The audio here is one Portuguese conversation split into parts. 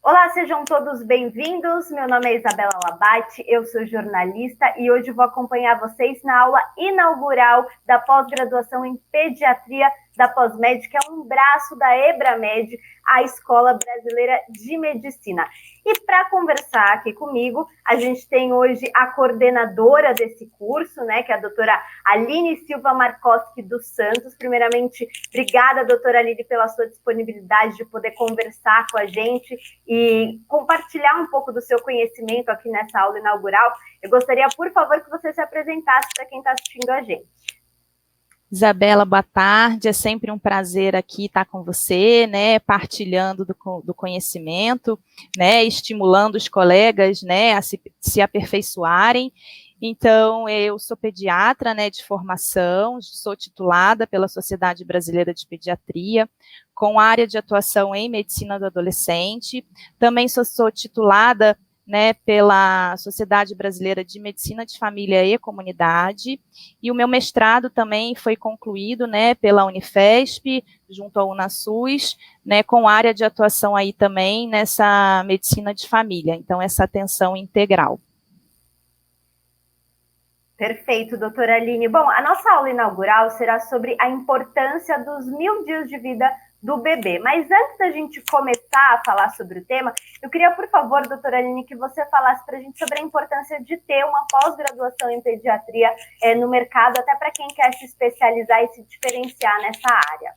Olá, sejam todos bem-vindos. Meu nome é Isabela Labate, eu sou jornalista e hoje vou acompanhar vocês na aula inaugural da pós-graduação em pediatria da Pós-Med, que é um braço da EBRAMED, a Escola Brasileira de Medicina. E para conversar aqui comigo, a gente tem hoje a coordenadora desse curso, né, que é a doutora Aline Silva Markoski dos Santos. Primeiramente, obrigada, doutora Aline, pela sua disponibilidade de poder conversar com a gente e compartilhar um pouco do seu conhecimento aqui nessa aula inaugural. Eu gostaria, por favor, que você se apresentasse para quem está assistindo a gente. Isabela, boa tarde, é sempre um prazer aqui estar com você, né, partilhando do conhecimento, né, estimulando os colegas, né, a se aperfeiçoarem. Então, eu sou pediatra, né, de formação, sou titulada pela Sociedade Brasileira de Pediatria, com área de atuação em medicina do adolescente, também sou titulada, né, pela Sociedade Brasileira de Medicina de Família e Comunidade, e o meu mestrado também foi concluído, né, pela Unifesp, junto ao UnaSUS, né, com área de atuação aí também nessa medicina de família, então essa atenção integral. Perfeito, doutora Aline. Bom, a nossa aula inaugural será sobre a importância dos 1000 dias de vida do bebê. Mas antes da gente começar a falar sobre o tema, eu queria, por favor, doutora Aline, que você falasse para a gente sobre a importância de ter uma pós-graduação em pediatria no mercado, até para quem quer se especializar e se diferenciar nessa área.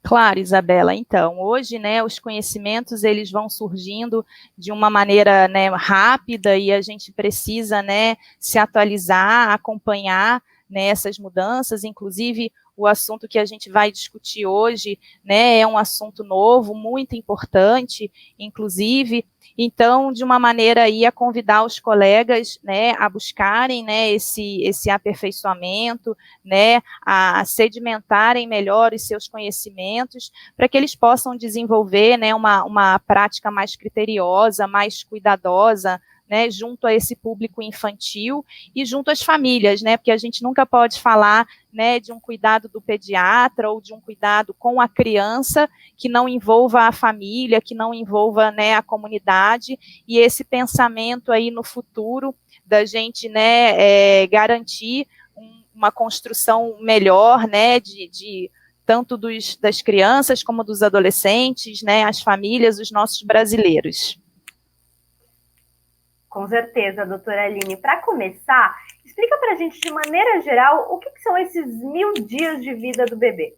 Claro, Isabela. Então, hoje, né, os conhecimentos, eles vão surgindo de uma maneira, né, rápida e a gente precisa, né, se atualizar, acompanhar, né, essas mudanças, inclusive o assunto que a gente vai discutir hoje, né, é um assunto novo, muito importante, inclusive, então, de uma maneira aí a convidar os colegas, né, a buscarem, né, esse aperfeiçoamento, né, a sedimentarem melhor os seus conhecimentos, para que eles possam desenvolver, né, uma prática mais criteriosa, mais cuidadosa, né, junto a esse público infantil e junto às famílias, né, porque a gente nunca pode falar, né, de um cuidado do pediatra ou de um cuidado com a criança que não envolva a família, que não envolva, né, a comunidade, e esse pensamento aí no futuro da gente, né, garantir uma construção melhor, né, tanto das crianças como dos adolescentes, né, as famílias, os nossos brasileiros. Com certeza, doutora Aline. Para começar, explica para a gente, de maneira geral, o que são esses 1000 dias de vida do bebê.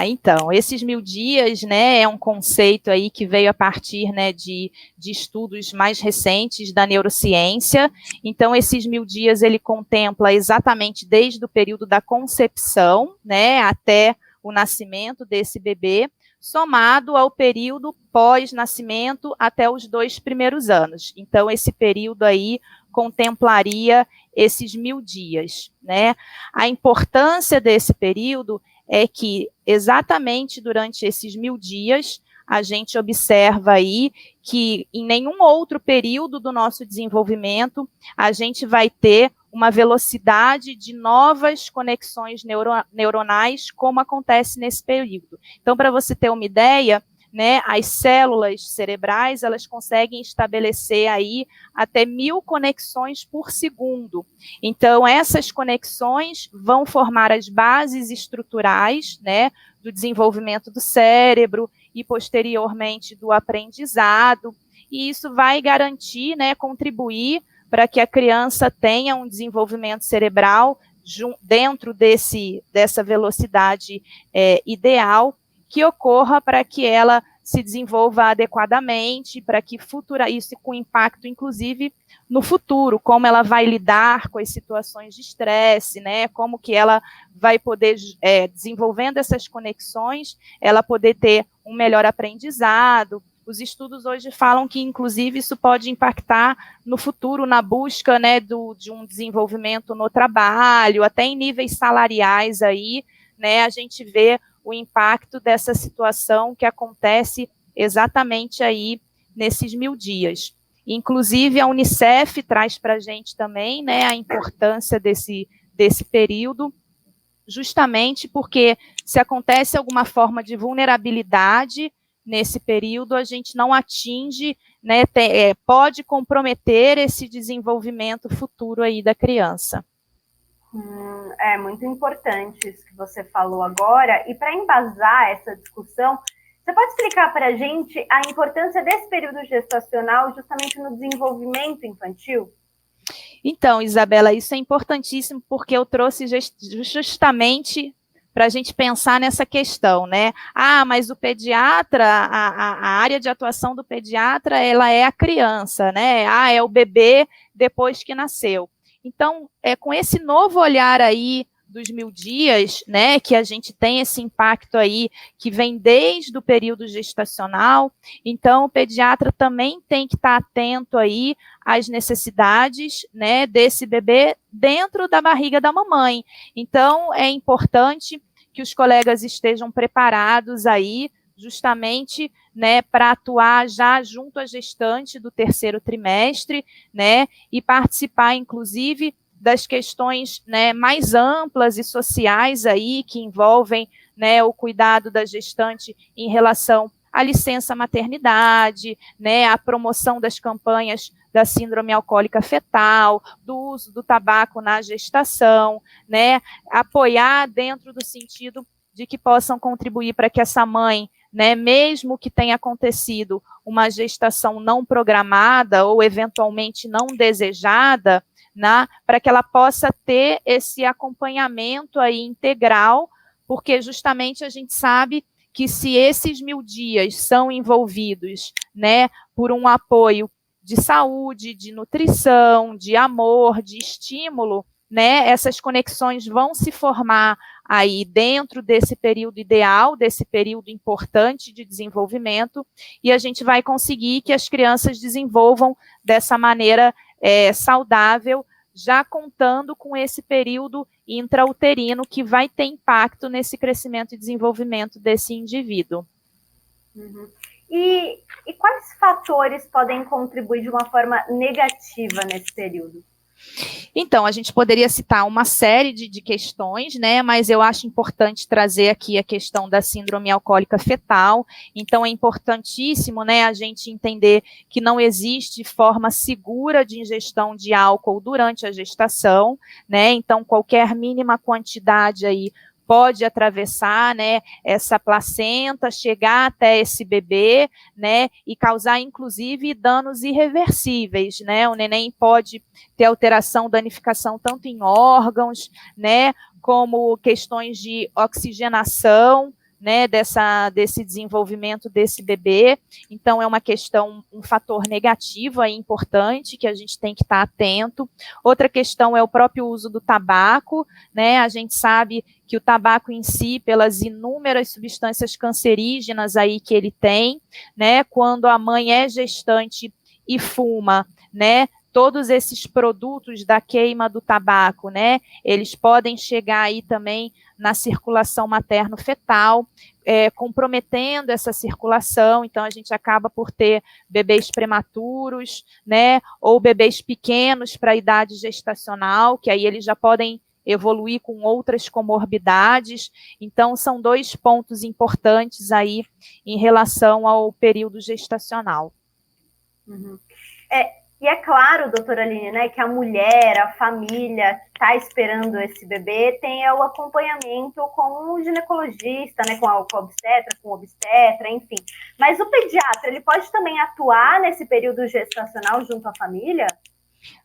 Então, esses 1000 dias, né, é um conceito aí que veio a partir, né, de estudos mais recentes da neurociência. Então, esses 1000 dias, ele contempla exatamente desde o período da concepção, né, até o nascimento desse bebê, somado ao período pós-nascimento até os 2 primeiros anos. Então, esse período aí contemplaria esses 1000 dias, né. A importância desse período é que exatamente durante esses 1000 dias, a gente observa aí que em nenhum outro período do nosso desenvolvimento a gente vai ter uma velocidade de novas conexões neuronais como acontece nesse período. Então, para você ter uma ideia, né, as células cerebrais, elas conseguem estabelecer aí até 1000 conexões por segundo. Então, essas conexões vão formar as bases estruturais, né, do desenvolvimento do cérebro e, posteriormente, do aprendizado, e isso vai garantir, né, contribuir para que a criança tenha um desenvolvimento cerebral dentro dessa velocidade ideal, que ocorra para que ela se desenvolva adequadamente, para que isso com impacto, inclusive, no futuro, como ela vai lidar com as situações de estresse, né, como que ela vai poder, desenvolvendo essas conexões, ela poder ter um melhor aprendizado. Os estudos hoje falam que, inclusive, isso pode impactar no futuro, na busca, né, de um desenvolvimento no trabalho, até em níveis salariais aí, né, a gente vê o impacto dessa situação que acontece exatamente aí nesses 1000 dias. Inclusive, a Unicef traz para a gente também, né, a importância desse período, justamente porque se acontece alguma forma de vulnerabilidade nesse período, a gente não atinge, né, pode comprometer esse desenvolvimento futuro aí da criança. É muito importante isso que você falou agora. E para embasar essa discussão, você pode explicar para a gente a importância desse período gestacional justamente no desenvolvimento infantil? Então, Isabela, isso é importantíssimo porque eu trouxe justamente para a gente pensar nessa questão, né? Ah, mas o pediatra, a área de atuação do pediatra, ela é a criança, né? Ah, é o bebê depois que nasceu. Então, com esse novo olhar aí dos 1000 dias, né, que a gente tem esse impacto aí que vem desde o período gestacional, então o pediatra também tem que estar atento aí às necessidades, né, desse bebê dentro da barriga da mamãe. Então, é importante que os colegas estejam preparados aí, justamente, né, para atuar já junto à gestante do 3º trimestre, né, e participar, inclusive, das questões, né, mais amplas e sociais aí, que envolvem, né, o cuidado da gestante em relação à licença maternidade, né, a promoção das campanhas da síndrome alcoólica fetal, do uso do tabaco na gestação, né, apoiar dentro do sentido de que possam contribuir para que essa mãe, né, mesmo que tenha acontecido uma gestação não programada ou eventualmente não desejada, né, para que ela possa ter esse acompanhamento aí integral, porque justamente a gente sabe que se esses 1000 dias são envolvidos, né, por um apoio de saúde, de nutrição, de amor, de estímulo, né, essas conexões vão se formar aí dentro desse período ideal, desse período importante de desenvolvimento, e a gente vai conseguir que as crianças desenvolvam dessa maneira saudável, já contando com esse período intrauterino que vai ter impacto nesse crescimento e desenvolvimento desse indivíduo. Uhum. E quais fatores podem contribuir de uma forma negativa nesse período? Então, a gente poderia citar uma série de questões, né, mas eu acho importante trazer aqui a questão da síndrome alcoólica fetal. Então, é importantíssimo, né, a gente entender que não existe forma segura de ingestão de álcool durante a gestação, né, então qualquer mínima quantidade aí pode atravessar, né, essa placenta, chegar até esse bebê, né, e causar, inclusive, danos irreversíveis, né, o neném pode ter alteração, danificação tanto em órgãos, né, como questões de oxigenação, né, desse desenvolvimento desse bebê. Então, é uma questão, um fator negativo aí importante que a gente tem que estar atento. Outra questão é o próprio uso do tabaco, né, a gente sabe que o tabaco em si, pelas inúmeras substâncias cancerígenas aí que ele tem, né, quando a mãe é gestante e fuma, né, todos esses produtos da queima do tabaco, né, eles podem chegar aí também na circulação materno-fetal, comprometendo essa circulação, então a gente acaba por ter bebês prematuros, né, ou bebês pequenos para a idade gestacional, que aí eles já podem evoluir com outras comorbidades. Então, são 2 pontos importantes aí em relação ao período gestacional. Uhum. E é claro, doutora Aline, né, que a mulher, a família que está esperando esse bebê tenha o acompanhamento com o ginecologista, né, com o obstetra, enfim. Mas o pediatra, ele pode também atuar nesse período gestacional junto à família?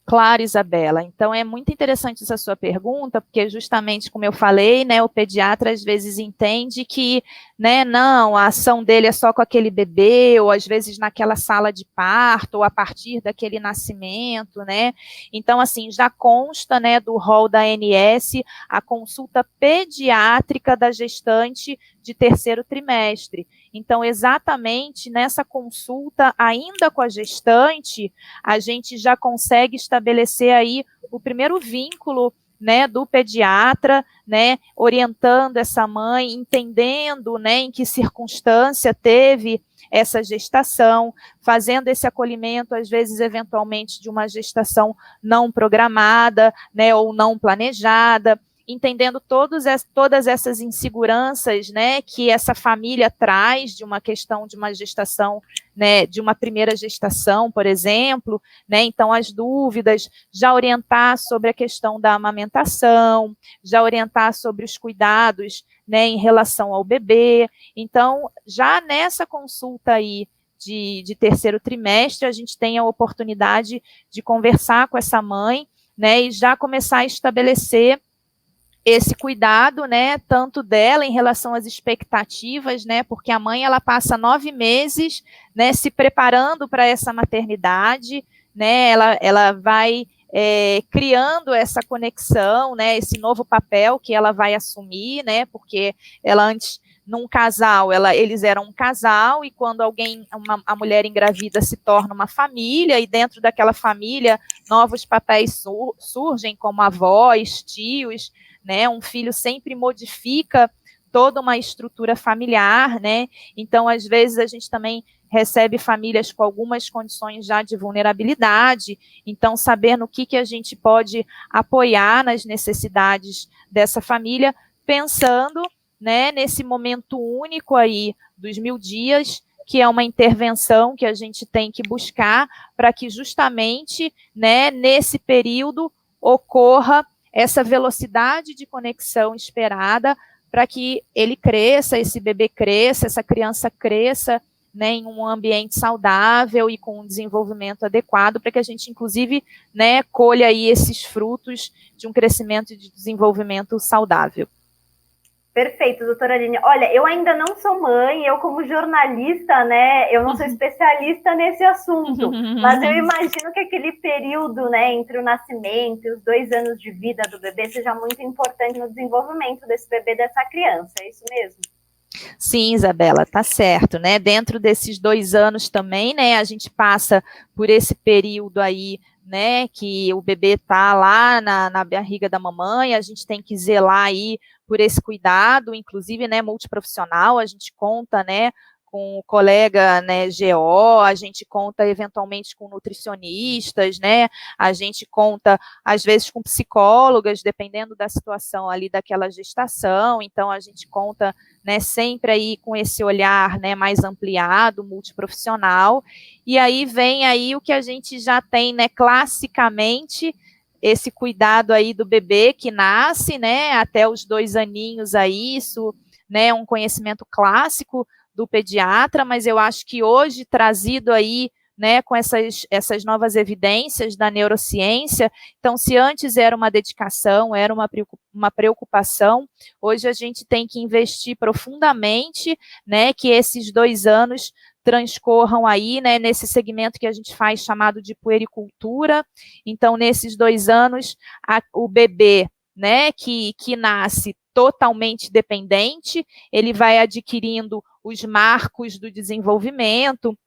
Claro, Isabela. Então, é muito interessante essa sua pergunta, porque justamente como eu falei, né, o pediatra às vezes entende que, né, não, a ação dele é só com aquele bebê, ou às vezes naquela sala de parto, ou a partir daquele nascimento, né. Então, assim, já consta, né, do rol da ANS a consulta pediátrica da gestante de 3º trimestre. Então, exatamente nessa consulta, ainda com a gestante, a gente já consegue estabelecer aí o primeiro vínculo, né, do pediatra, né, orientando essa mãe, entendendo, né, em que circunstância teve essa gestação, fazendo esse acolhimento, às vezes, eventualmente, de uma gestação não programada, né, ou não planejada. entendendo todas essas inseguranças, né, que essa família traz de uma questão de uma gestação, né, de uma primeira gestação, por exemplo, né, então as dúvidas, já orientar sobre a questão da amamentação, já orientar sobre os cuidados, né, em relação ao bebê. Então, já nessa consulta aí de terceiro trimestre, a gente tem a oportunidade de conversar com essa mãe, né, e já começar a estabelecer esse cuidado, né, tanto dela em relação às expectativas, né, porque a mãe, ela passa 9 meses, né, se preparando para essa maternidade, né, ela vai criando essa conexão, né, esse novo papel que ela vai assumir, né, porque ela antes, num casal, eles eram um casal, e quando a mulher engravida se torna uma família, e dentro daquela família, novos papéis surgem, como avós, tios, né, um filho sempre modifica toda uma estrutura familiar, né, então às vezes a gente também recebe famílias com algumas condições já de vulnerabilidade, então saber no que a gente pode apoiar nas necessidades dessa família, pensando, né, nesse momento único aí dos 1000 dias, que é uma intervenção que a gente tem que buscar para que justamente, né, nesse período ocorra essa velocidade de conexão esperada para que ele cresça, esse bebê cresça, essa criança cresça, né, em um ambiente saudável e com um desenvolvimento adequado, para que a gente, inclusive, né, colha aí esses frutos de um crescimento e de desenvolvimento saudável. Perfeito, doutora Aline. Olha, eu ainda não sou mãe, eu como jornalista, né, eu não sou especialista nesse assunto, mas eu imagino que aquele período, né, entre o nascimento e os 2 anos de vida do bebê seja muito importante no desenvolvimento desse bebê, dessa criança, é isso mesmo? Sim, Isabela, tá certo, né, dentro desses 2 anos também, né, a gente passa por esse período aí, né, que o bebê tá lá na barriga da mamãe, a gente tem que zelar aí por esse cuidado, inclusive, né, multiprofissional, a gente conta, né, com o colega, né, GO, a gente conta eventualmente com nutricionistas, né, a gente conta às vezes com psicólogas, dependendo da situação ali daquela gestação, então a gente conta, né, sempre aí com esse olhar, né, mais ampliado, multiprofissional, e aí vem aí o que a gente já tem, né, classicamente, esse cuidado aí do bebê que nasce, né, até os 2 aninhos aí, isso, né, é um conhecimento clássico do pediatra, mas eu acho que hoje, trazido aí, né, com essas novas evidências da neurociência, então, se antes era uma dedicação, era uma preocupação, hoje a gente tem que investir profundamente, né, que esses 2 anos transcorram aí, né, nesse segmento que a gente faz chamado de puericultura, então, nesses 2 anos, o bebê, né, que nasce totalmente dependente, ele vai adquirindo os marcos do desenvolvimento,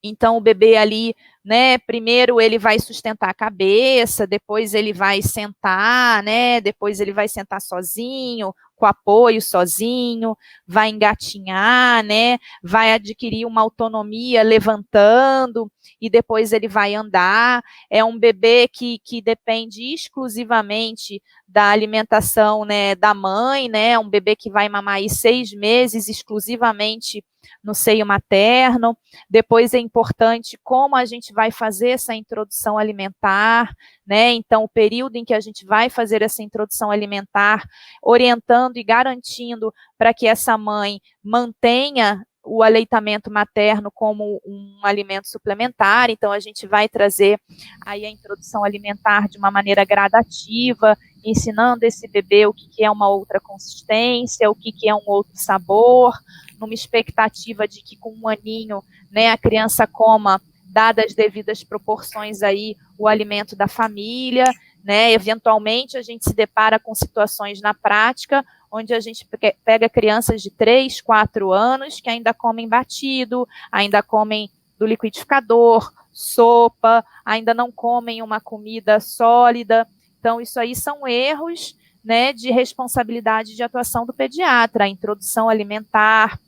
então o bebê ali, né, primeiro ele vai sustentar a cabeça, depois ele vai sentar, né, depois ele vai sentar sozinho, com apoio sozinho, vai engatinhar, né, vai adquirir uma autonomia levantando, e depois ele vai andar. É um bebê que depende exclusivamente da alimentação, né, da mãe, né, um bebê que vai mamar aí 6 meses exclusivamente no seio materno. Depois é importante como a gente vai fazer essa introdução alimentar, né, então o período em que a gente vai fazer essa introdução alimentar, orientando e garantindo para que essa mãe mantenha o aleitamento materno como um alimento suplementar, então a gente vai trazer aí a introdução alimentar de uma maneira gradativa, ensinando esse bebê o que é uma outra consistência, o que é um outro sabor, numa expectativa de que com 1 aninho, né, a criança coma, dadas as devidas proporções aí, o alimento da família, né, eventualmente a gente se depara com situações na prática, onde a gente pega crianças de 3, 4 anos, que ainda comem batido, ainda comem do liquidificador, sopa, ainda não comem uma comida sólida, então isso aí são erros, né, de responsabilidade de atuação do pediatra, a introdução alimentar,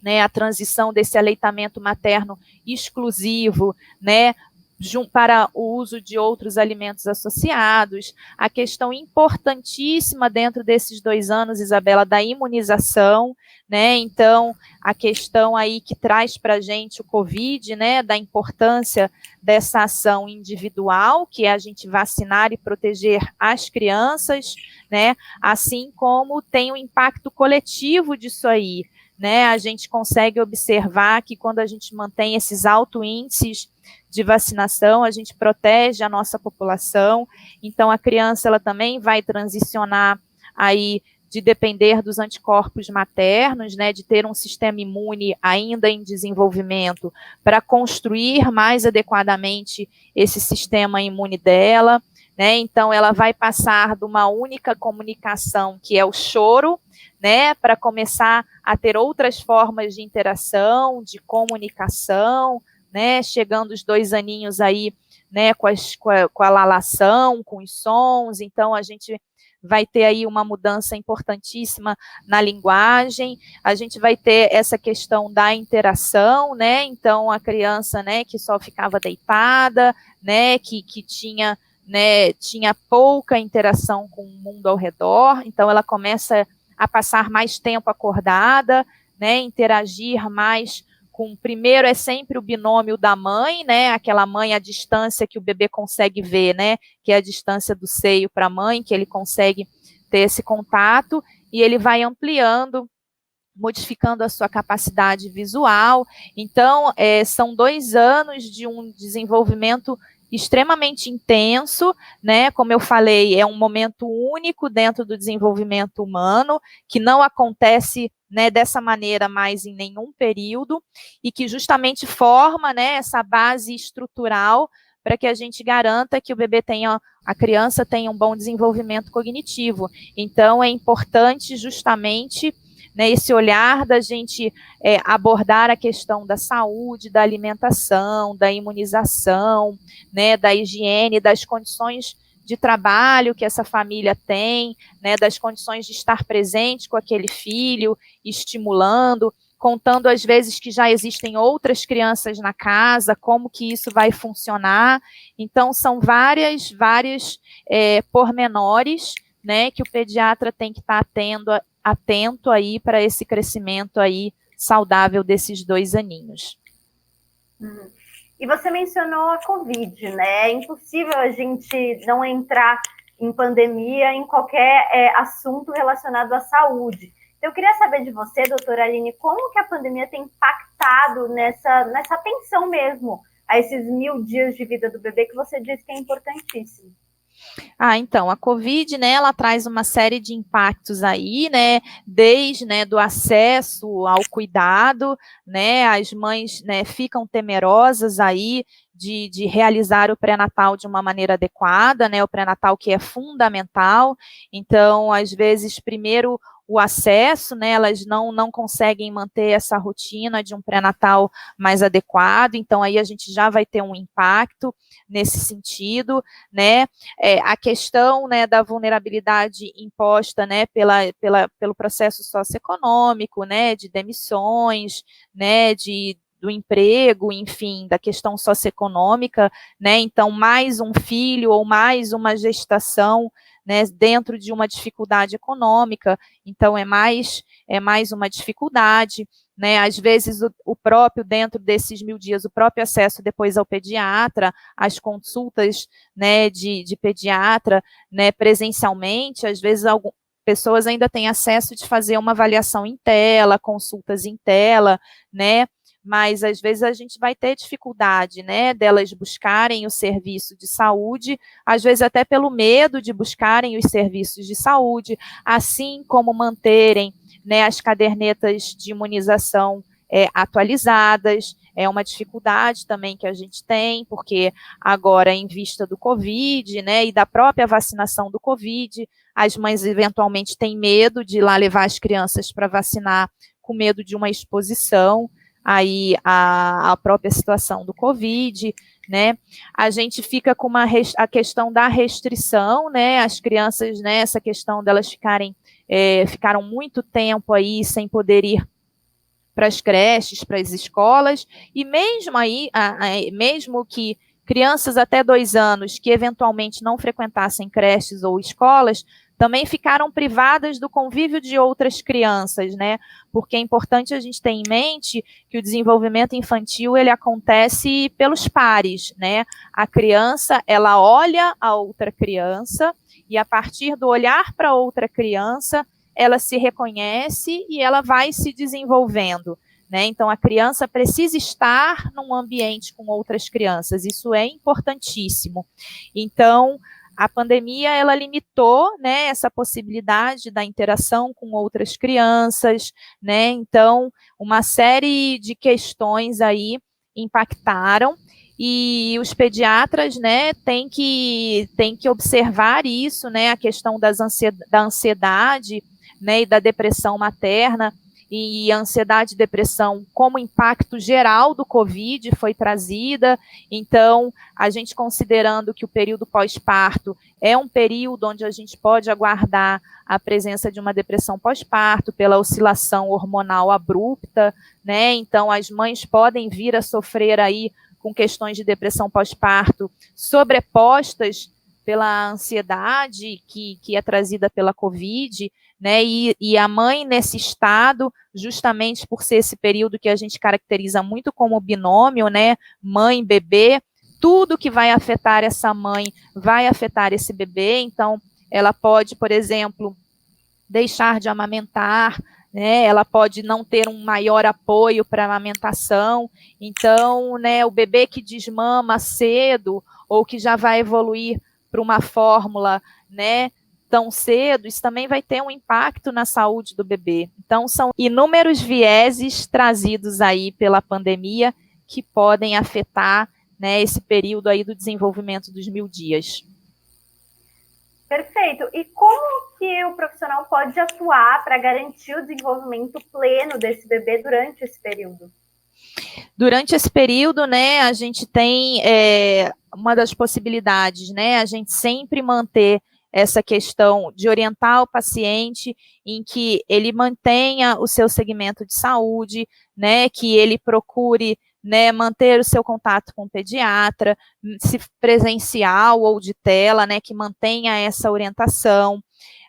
né, a transição desse aleitamento materno exclusivo, né, para o uso de outros alimentos associados, a questão importantíssima dentro desses 2 anos, Isabela, da imunização, né? Então, a questão aí que traz para a gente o Covid, né, da importância dessa ação individual, que é a gente vacinar e proteger as crianças, né? Assim como tem o impacto coletivo disso aí, né? A gente consegue observar que quando a gente mantém esses altos índices de vacinação, a gente protege a nossa população, então a criança ela também vai transicionar aí de depender dos anticorpos maternos, né, de ter um sistema imune ainda em desenvolvimento para construir mais adequadamente esse sistema imune dela, né, então ela vai passar de uma única comunicação, que é o choro, né, para começar a ter outras formas de interação, de comunicação, né, chegando os 2 aninhos aí, né, com a lalação, com os sons, então a gente vai ter aí uma mudança importantíssima na linguagem, a gente vai ter essa questão da interação, né, então a criança, né, que só ficava deitada, né, que tinha, né, tinha pouca interação com o mundo ao redor, então ela começa a passar mais tempo acordada, né, interagir mais com, primeiro é sempre o binômio da mãe, né, aquela mãe à distância que o bebê consegue ver, né, que é a distância do seio para a mãe, que ele consegue ter esse contato, e ele vai ampliando, modificando a sua capacidade visual. Então, são 2 anos de um desenvolvimento extremamente intenso, né? Como eu falei, é um momento único dentro do desenvolvimento humano, que não acontece, né, dessa maneira mais em nenhum período, e que justamente forma, né, essa base estrutural para que a gente garanta que o bebê tenha, a criança tenha um bom desenvolvimento cognitivo. Então, é importante justamente, né, esse olhar da gente abordar a questão da saúde, da alimentação, da imunização, né, da higiene, das condições de trabalho que essa família tem, né, das condições de estar presente com aquele filho, estimulando, contando às vezes que já existem outras crianças na casa, como que isso vai funcionar. Então, são vários pormenores, né, que o pediatra tem que estar atento aí para esse crescimento aí saudável desses 2 aninhos. E você mencionou a Covid, né? É impossível a gente não entrar em pandemia em qualquer assunto relacionado à saúde. Então, eu queria saber de você, doutora Aline, como que a pandemia tem impactado nessa atenção mesmo a esses 1000 dias de vida do bebê que você disse que é importantíssimo. Então, a Covid, né, ela traz uma série de impactos aí, né, desde, né, do acesso ao cuidado, né, as mães, né, ficam temerosas aí de realizar o pré-natal de uma maneira adequada, né, o pré-natal que é fundamental, então, às vezes, primeiro, o acesso, né, elas não conseguem manter essa rotina de um pré-natal mais adequado, então aí a gente já vai ter um impacto nesse sentido, né, a questão, né, da vulnerabilidade imposta, né, pelo processo socioeconômico, né, de demissões, né, do emprego, enfim, da questão socioeconômica, né, então mais um filho ou mais uma gestação, né, dentro de uma dificuldade econômica, então é mais uma dificuldade, né, às vezes o próprio, dentro desses 1000 dias, o próprio acesso depois ao pediatra, as consultas, né, de pediatra, né, presencialmente, às vezes pessoas ainda têm acesso de fazer uma avaliação em tela, consultas em tela, né, mas às vezes a gente vai ter dificuldade, né, delas buscarem o serviço de saúde, às vezes até pelo medo de buscarem os serviços de saúde, assim como manterem, né, as cadernetas de imunização atualizadas, é uma dificuldade também que a gente tem, porque agora, em vista do Covid, né, e da própria vacinação do Covid, as mães eventualmente têm medo de ir lá levar as crianças para vacinar, com medo de uma exposição, aí a própria situação do Covid, né, a gente fica com a questão da restrição, né, as crianças, né, essa questão delas ficaram muito tempo aí sem poder ir para as creches, para as escolas, e mesmo aí, mesmo que crianças até 2 anos que eventualmente não frequentassem creches ou escolas, também ficaram privadas do convívio de outras crianças, né? Porque é importante a gente ter em mente que o desenvolvimento infantil, ele acontece pelos pares, né? A criança, ela olha a outra criança e a partir do olhar para outra criança, ela se reconhece e ela vai se desenvolvendo, né? Então, a criança precisa estar num ambiente com outras crianças, isso é importantíssimo. Então, a pandemia, ela limitou, né, essa possibilidade da interação com outras crianças, né? Então, uma série de questões aí impactaram, e os pediatras, né, têm que observar isso, né, a questão da ansiedade, né, e da depressão materna, e a ansiedade e depressão como impacto geral do Covid foi trazida. Então, a gente considerando que o período pós-parto é um período onde a gente pode aguardar a presença de uma depressão pós-parto pela oscilação hormonal abrupta, né? Então, as mães podem vir a sofrer aí com questões de depressão pós-parto sobrepostas pela ansiedade que é trazida pela Covid, né? E a mãe nesse estado, justamente por ser esse período que a gente caracteriza muito como binômio, né? Mãe, bebê, tudo que vai afetar essa mãe vai afetar esse bebê. Então, ela pode, por exemplo, deixar de amamentar, né? Ela pode não ter um maior apoio para a amamentação. Então, né, o bebê que desmama cedo ou que já vai evoluir para uma fórmula, né, tão cedo, isso também vai ter um impacto na saúde do bebê. Então, são inúmeros vieses trazidos aí pela pandemia que podem afetar, né, esse período aí do desenvolvimento dos 1000 dias. Perfeito. E como que o profissional pode atuar para garantir o desenvolvimento pleno desse bebê durante esse período? Durante esse período, né, a gente tem uma das possibilidades, né, a gente sempre manter essa questão de orientar o paciente em que ele mantenha o seu segmento de saúde, né, que ele procure, né, manter o seu contato com o pediatra, se presencial ou de tela, né, que mantenha essa orientação.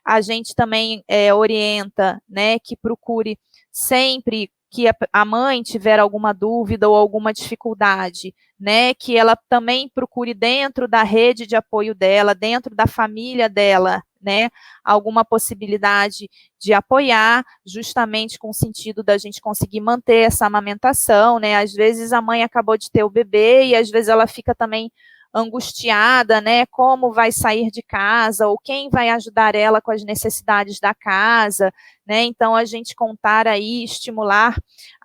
A gente também orienta, né, que procure sempre que a mãe tiver alguma dúvida ou alguma dificuldade, né, que ela também procure dentro da rede de apoio dela, dentro da família dela, né, alguma possibilidade de apoiar, justamente com o sentido da gente conseguir manter essa amamentação, né, às vezes a mãe acabou de ter o bebê e às vezes ela fica também angustiada, né, como vai sair de casa, ou quem vai ajudar ela com as necessidades da casa, né, então a gente contar aí, estimular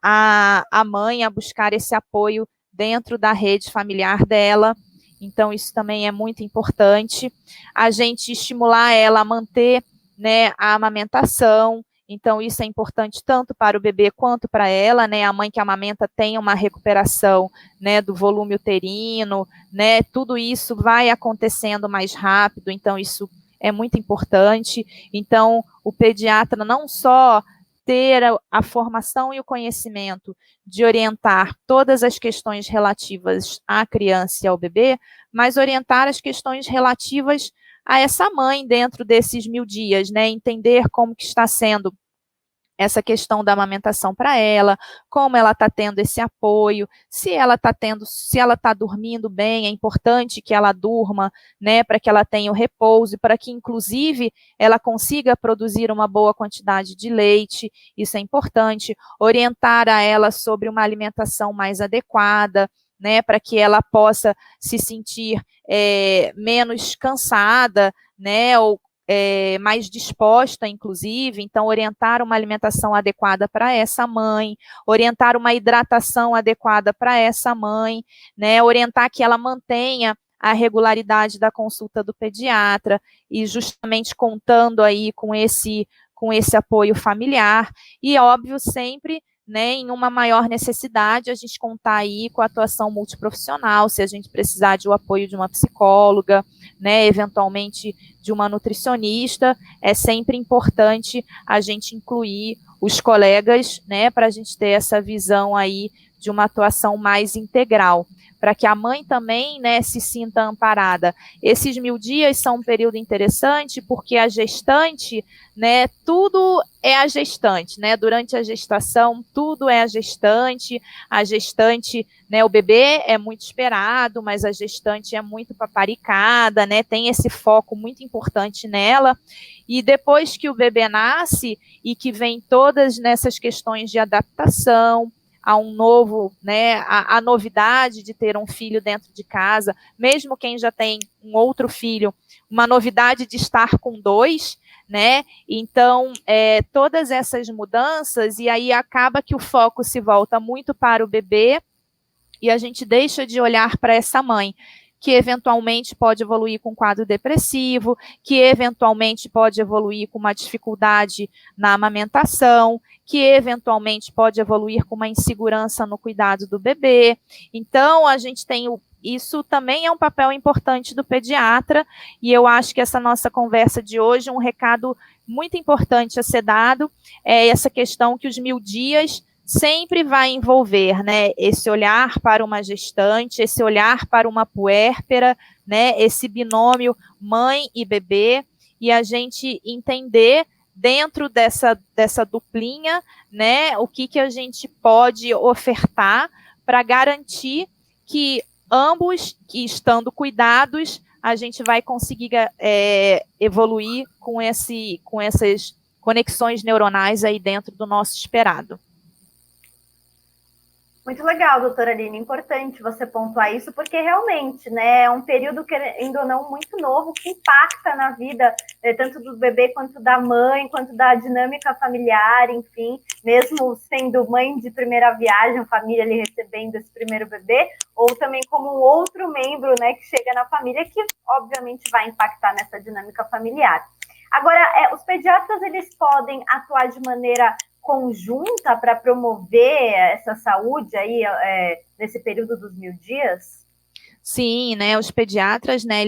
a mãe a buscar esse apoio dentro da rede familiar dela, então isso também é muito importante, a gente estimular ela a manter, né, a amamentação, então isso é importante tanto para o bebê quanto para ela, né, a mãe que amamenta tem uma recuperação, né, do volume uterino, né, tudo isso vai acontecendo mais rápido, então isso é muito importante. Então, o pediatra não só ter a formação e o conhecimento de orientar todas as questões relativas à criança e ao bebê, mas orientar as questões relativas a essa mãe dentro desses 1000 dias, né, entender como que está sendo essa questão da amamentação para ela, como ela está tendo esse apoio, se ela está dormindo bem, é importante que ela durma, né, para que ela tenha o repouso, para que, inclusive, ela consiga produzir uma boa quantidade de leite, isso é importante, orientar a ela sobre uma alimentação mais adequada, né, para que ela possa se sentir menos cansada, né, ou mais disposta, inclusive, então orientar uma alimentação adequada para essa mãe, orientar uma hidratação adequada para essa mãe, né, orientar que ela mantenha a regularidade da consulta do pediatra, e justamente contando aí com esse apoio familiar, e óbvio sempre, né, em uma maior necessidade, a gente contar aí com a atuação multiprofissional, se a gente precisar de o apoio de uma psicóloga, né, eventualmente de uma nutricionista, é sempre importante a gente incluir os colegas, né, para a gente ter essa visão aí de uma atuação mais integral, para que a mãe também, né, se sinta amparada. Esses 1000 dias são um período interessante porque a gestante, né, tudo é a gestante, né, durante a gestação, tudo é a gestante, né, o bebê é muito esperado, mas a gestante é muito paparicada, né, tem esse foco muito importante nela, e depois que o bebê nasce e que vem todas nessas questões de adaptação, a um novo, né, a novidade de ter um filho dentro de casa, mesmo quem já tem um outro filho, uma novidade de estar com 2, né, então, todas essas mudanças, e aí acaba que o foco se volta muito para o bebê, e a gente deixa de olhar para essa mãe, que eventualmente pode evoluir com um quadro depressivo, que eventualmente pode evoluir com uma dificuldade na amamentação, que eventualmente pode evoluir com uma insegurança no cuidado do bebê. Então, a gente tem isso também é um papel importante do pediatra, e eu acho que essa nossa conversa de hoje, um recado muito importante a ser dado, é essa questão que os 1000 dias sempre vai envolver, né, esse olhar para uma gestante, esse olhar para uma puérpera, né, esse binômio mãe e bebê, e a gente entender dentro dessa duplinha, né, o que a gente pode ofertar para garantir que ambos, que estando cuidados, a gente vai conseguir evoluir com essas conexões neuronais aí dentro do nosso esperado. Muito legal, doutora Aline, importante você pontuar isso, porque realmente, né, é um período, querendo ou não, muito novo, que impacta na vida, tanto do bebê quanto da mãe, quanto da dinâmica familiar, enfim, mesmo sendo mãe de primeira viagem, família ali recebendo esse primeiro bebê, ou também como um outro membro, né, que chega na família, que obviamente vai impactar nessa dinâmica familiar. Agora, os pediatras, eles podem atuar de maneira conjunta para promover essa saúde aí nesse período dos 1000 dias? Sim, né, os pediatras, né,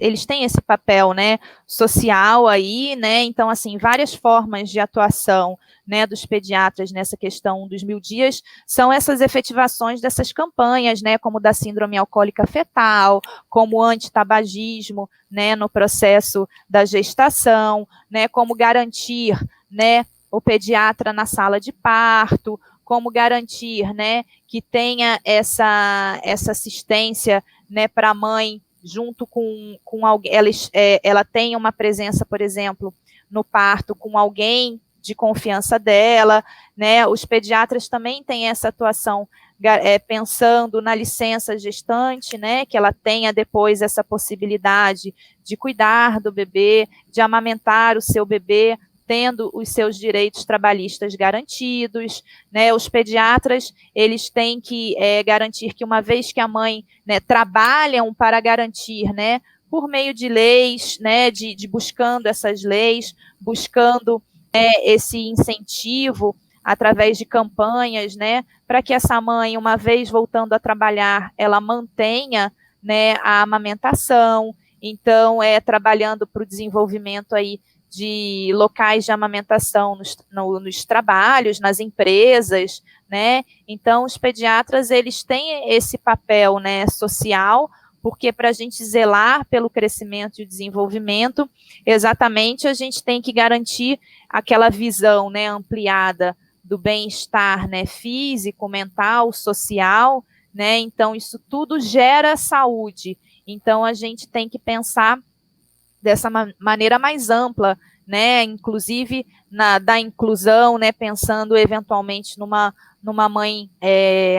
eles têm esse papel, né, social aí, né, então, assim, várias formas de atuação, né, dos pediatras nessa questão dos 1000 dias são essas efetivações dessas campanhas, né, como da síndrome alcoólica fetal, como antitabagismo, né, no processo da gestação, né, como garantir, né, o pediatra na sala de parto, como garantir, né, que tenha essa assistência, né, para a mãe, junto com alguém, ela tem uma presença, por exemplo, no parto com alguém de confiança dela, né, os pediatras também têm essa atuação pensando na licença gestante, né, que ela tenha depois essa possibilidade de cuidar do bebê, de amamentar o seu bebê, tendo os seus direitos trabalhistas garantidos, né, os pediatras, eles têm que garantir que uma vez que a mãe, né, trabalham para garantir, né, por meio de leis, né, de buscando essas leis, buscando esse incentivo através de campanhas, né, para que essa mãe, uma vez voltando a trabalhar, ela mantenha, né, a amamentação, então, trabalhando para o desenvolvimento aí de locais de amamentação nos trabalhos, nas empresas, né? Então, os pediatras, eles têm esse papel, né, social, porque para a gente zelar pelo crescimento e o desenvolvimento, exatamente a gente tem que garantir aquela visão, né, ampliada do bem-estar, né, físico, mental, social, né? Então, isso tudo gera saúde. Então, a gente tem que pensar dessa maneira mais ampla, né, inclusive da inclusão, né, pensando eventualmente numa mãe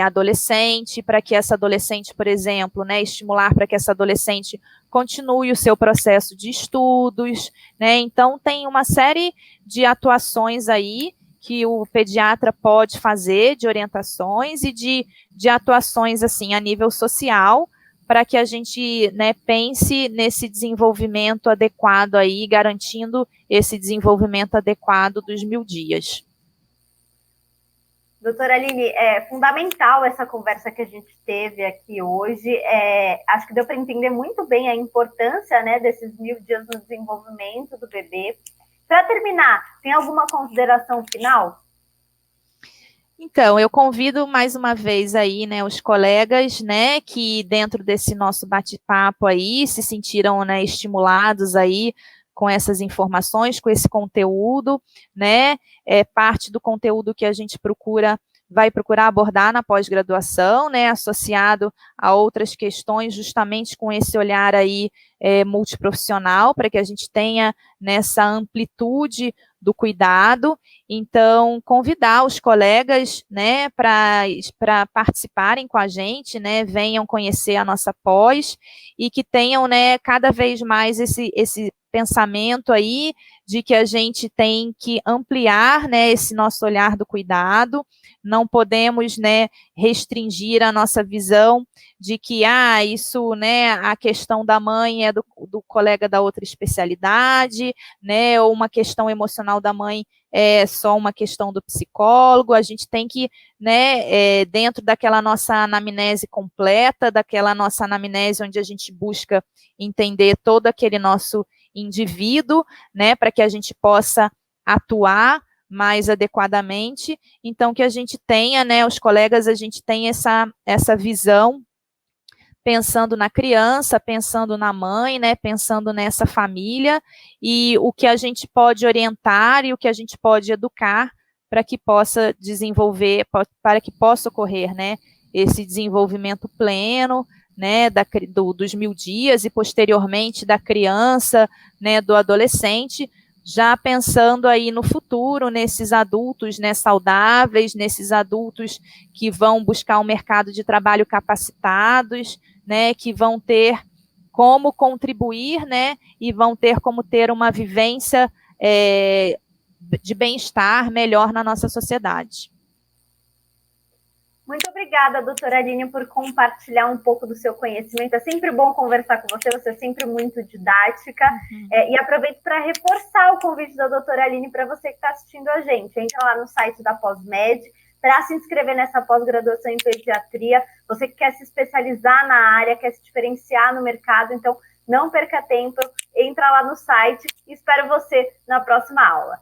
adolescente, para que essa adolescente, por exemplo, né, estimular para que essa adolescente continue o seu processo de estudos, né, então tem uma série de atuações aí que o pediatra pode fazer, de orientações e de atuações, assim, a nível social, para que a gente, né, pense nesse desenvolvimento adequado aí, garantindo esse desenvolvimento adequado dos 1000 dias. Doutora Aline, é fundamental essa conversa que a gente teve aqui hoje. Acho que deu para entender muito bem a importância, né, desses 1000 dias no desenvolvimento do bebê. Para terminar, tem alguma consideração final? Então, eu convido mais uma vez aí, né, os colegas, né, que dentro desse nosso bate-papo aí se sentiram, né, estimulados aí com essas informações, com esse conteúdo, né, parte do conteúdo que a gente vai procurar abordar na pós-graduação, né, associado a outras questões, justamente com esse olhar aí multiprofissional, para que a gente tenha nessa amplitude do cuidado. Então, convidar os colegas, né, para participarem com a gente, né, venham conhecer a nossa pós e que tenham, né, cada vez mais esse pensamento aí de que a gente tem que ampliar, né, esse nosso olhar do cuidado, não podemos, né, restringir a nossa visão de que, isso, né, a questão da mãe é do colega da outra especialidade, né, ou uma questão emocional da mãe é só uma questão do psicólogo, a gente tem que, né, dentro daquela nossa anamnese completa, daquela nossa anamnese onde a gente busca entender todo aquele nosso indivíduo, né, para que a gente possa atuar mais adequadamente, então que a gente tenha, né, os colegas, a gente tem essa visão pensando na criança, pensando na mãe, né, pensando nessa família, e o que a gente pode orientar e o que a gente pode educar para que possa desenvolver, para que possa ocorrer, né, esse desenvolvimento pleno, né, dos 1000 dias e posteriormente da criança, né, do adolescente, já pensando aí no futuro, nesses adultos, né, saudáveis, nesses adultos que vão buscar um mercado de trabalho capacitados, né, que vão ter como contribuir, né, e vão ter como ter uma vivência de bem-estar melhor na nossa sociedade. Muito obrigada, doutora Aline, por compartilhar um pouco do seu conhecimento. É sempre bom conversar com você, você é sempre muito didática. E aproveito para reforçar o convite da doutora Aline para você que está assistindo a gente. Entra lá no site da PosMed para se inscrever nessa pós-graduação em pediatria. Você que quer se especializar na área, quer se diferenciar no mercado, então não perca tempo, entra lá no site e espero você na próxima aula.